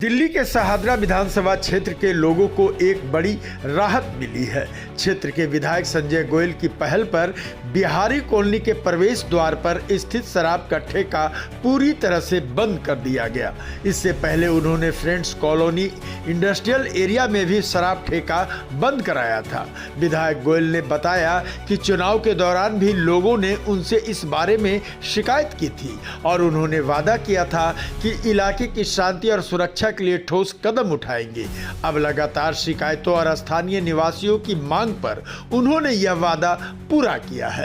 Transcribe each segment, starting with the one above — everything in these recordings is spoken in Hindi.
दिल्ली के शाहदरा विधानसभा क्षेत्र के लोगों को एक बड़ी राहत मिली है। क्षेत्र के विधायक संजय गोयल की पहल पर बिहारी कॉलोनी के प्रवेश द्वार पर स्थित शराब का ठेका पूरी तरह से बंद कर दिया गया। इससे पहले उन्होंने फ्रेंड्स कॉलोनी इंडस्ट्रियल एरिया में भी शराब ठेका बंद कराया था। विधायक गोयल ने बताया कि चुनाव के दौरान भी लोगों ने उनसे इस बारे में शिकायत की थी और उन्होंने वादा किया था कि इलाके की शांति और सुरक्षा के लिए ठोस कदम उठाएंगे। अब लगातार शिकायतों और स्थानीय निवासियों की मांग पर उन्होंने यह वादा पूरा किया है।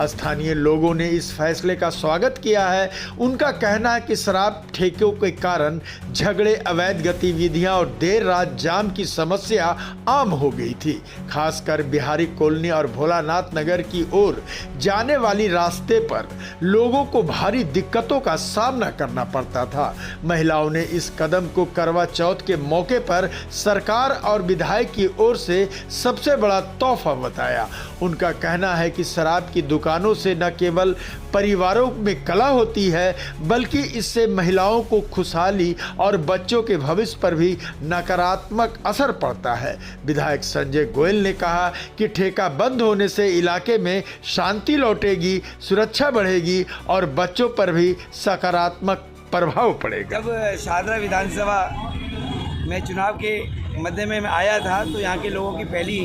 स्थानीय लोगों ने इस फैसले का स्वागत किया है। उनका कहना है कि शराब ठेकों के कारण झगड़े, अवैध गतिविधियां और देर रात जाम की समस्या आम हो गई थी। खासकर बिहारी कॉलोनी और भोलानाथ नगर की ओर जाने वाली रास्ते पर लोगों को भारी दिक्कतों का सामना करना पड़ता था। महिलाओं ने इस कदम को करवा चौथ के मौके पर सरकार और विधायक की ओर से सबसे बड़ा तोहफा बताया। उनका कहना है कि शराब की दुकानों से न केवल परिवारों में कला होती है, बल्कि इससे महिलाओं को खुशहाली और बच्चों के भविष्य पर भी नकारात्मक असर पड़ता है। विधायक संजय गोयल ने कहा कि ठेका बंद होने से इलाके में शांति लौटेगी, सुरक्षा बढ़ेगी और बच्चों पर भी सकारात्मक प्रभाव पड़ेगा। जब शाहदरा विधानसभा में चुनाव के मध्य में मैं आया था तो यहाँ के लोगों की पहली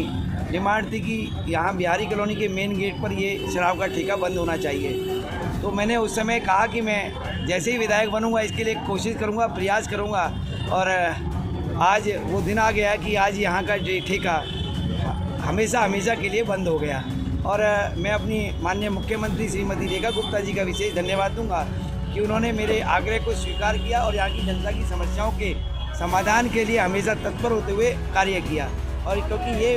डिमांड थी कि यहाँ बिहारी कॉलोनी के मेन गेट पर ये शराब का ठेका बंद होना चाहिए। तो मैंने उस समय कहा कि मैं जैसे ही विधायक बनूंगा इसके लिए कोशिश करूंगा, प्रयास करूंगा और आज वो दिन आ गया कि आज यहाँ का ठेका हमेशा के लिए बंद हो गया। और मैं अपनी माननीय मुख्यमंत्री श्रीमती रेखा गुप्ता जी का विशेष धन्यवाद दूँगा कि उन्होंने मेरे आग्रह को स्वीकार किया और यहाँ की जनता की समस्याओं के समाधान के लिए हमेशा तत्पर होते हुए कार्य किया। और क्योंकि ये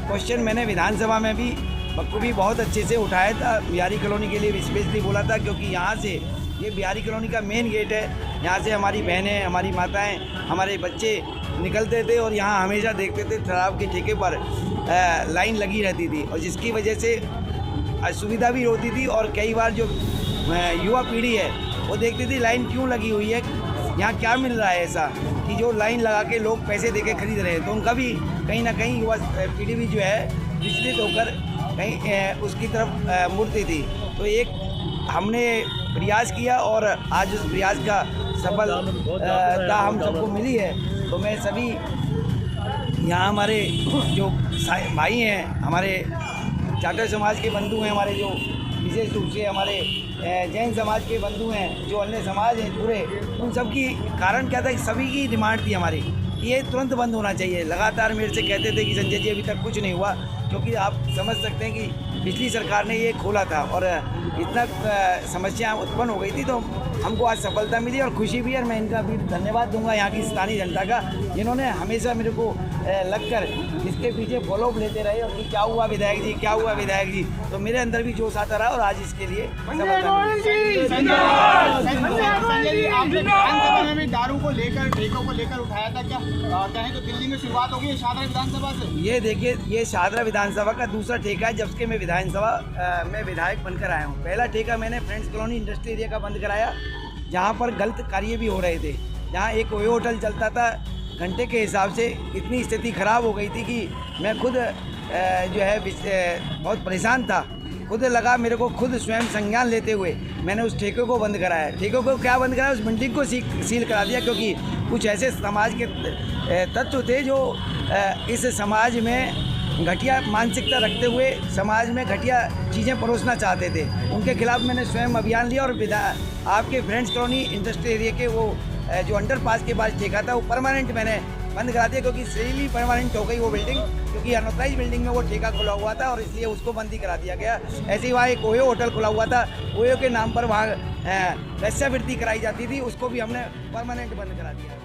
क्वेश्चन मैंने विधानसभा में भी बखूबी बहुत अच्छे से उठाया था, बिहारी कॉलोनी के लिए स्पेशली बोला था, क्योंकि यहाँ से ये बिहारी कॉलोनी का मेन गेट है। यहाँ से हमारी बहनें, हमारी माताएं, हमारे बच्चे निकलते थे और यहाँ हमेशा देखते थे शराब के ठेके पर लाइन लगी रहती थी और जिसकी वजह से असुविधा भी होती थी। और कई बार जो युवा पीढ़ी है वो देखती थी लाइन क्यों लगी हुई है, यहाँ क्या मिल रहा है ऐसा कि जो लाइन लगा के लोग पैसे देके खरीद रहे हैं। तो उनका भी कहीं ना कहीं युवा पीढ़ी भी जो है विचलित होकर कहीं उसकी तरफ मुड़ती थी। तो एक हमने प्रयास किया और आज उस प्रयास का सफलता हम सबको मिली है। तो मैं सभी यहाँ हमारे जो भाई हैं, हमारे चाटर समाज के बंधु हैं, हमारे जो विशेष रूप से हमारे जैन समाज के बंधु हैं, जो अन्य समाज हैं पूरे, उन सब की कारण क्या था कि सभी की डिमांड थी हमारी, ये तुरंत बंद होना चाहिए। लगातार मेरे से कहते थे कि संजय जी अभी तक कुछ नहीं हुआ, क्योंकि आप समझ सकते हैं कि पिछली सरकार ने ये खोला था और इतना समस्या उत्पन्न हो गई थी। तो हमको आज सफलता मिली और खुशी भी है। मैं इनका भी धन्यवाद दूंगा यहाँ की स्थानीय जनता का, जिन्होंने हमेशा मेरे को लगकर इसके पीछे फॉलोअप लेते रहे और कि क्या हुआ विधायक जी, क्या हुआ विधायक जी। तो मेरे अंदर भी जोश आता रहा और आज इसके लिए विधानसभा में भी दारू को लेकर, ठेकों को लेकर उठाया था। क्या कहें तो दिल्ली में शुरुआत होगी शाहदरा विधानसभा से? ये देखिए, ये शाहदरा विधानसभा का दूसरा ठेका है जबकि मैं विधानसभा में विधायक बनकर आया हूँ। पहला ठेका मैंने फ्रेंड्स कॉलोनी इंडस्ट्री एरिया का बंद कराया, जहाँ पर गलत कार्य भी हो रहे थे। जहाँ एक ओयो होटल चलता था, घंटे के हिसाब से इतनी स्थिति ख़राब हो गई थी कि मैं खुद जो है बहुत परेशान था। खुद लगा मेरे को, खुद स्वयं संज्ञान लेते हुए मैंने उस ठेके को बंद कराया। ठेके को क्या बंद कराया, उस बिल्डिंग को सील करा दिया, क्योंकि कुछ ऐसे समाज के तत्व थे जो इस समाज में घटिया मानसिकता रखते हुए समाज में घटिया चीज़ें परोसना चाहते थे। उनके खिलाफ मैंने स्वयं अभियान लिया और आपके फ्रेंड्स कॉलोनी इंडस्ट्री एरिया के वो जो अंडरपास के पास ठेका था वो परमानेंट मैंने बंद करा दिया, क्योंकि सही परमानेंट हो गई वो बिल्डिंग, क्योंकि अनऑथराइज बिल्डिंग में वो ठेका खुला हुआ था और इसलिए उसको बंद ही करा दिया गया। ऐसे ही वहाँ एक ओयो होटल खुला हुआ था, ओयो के नाम पर वहाँ वैश्यावृत्ति कराई जाती थी, उसको भी हमने परमानेंट बंद करा दिया।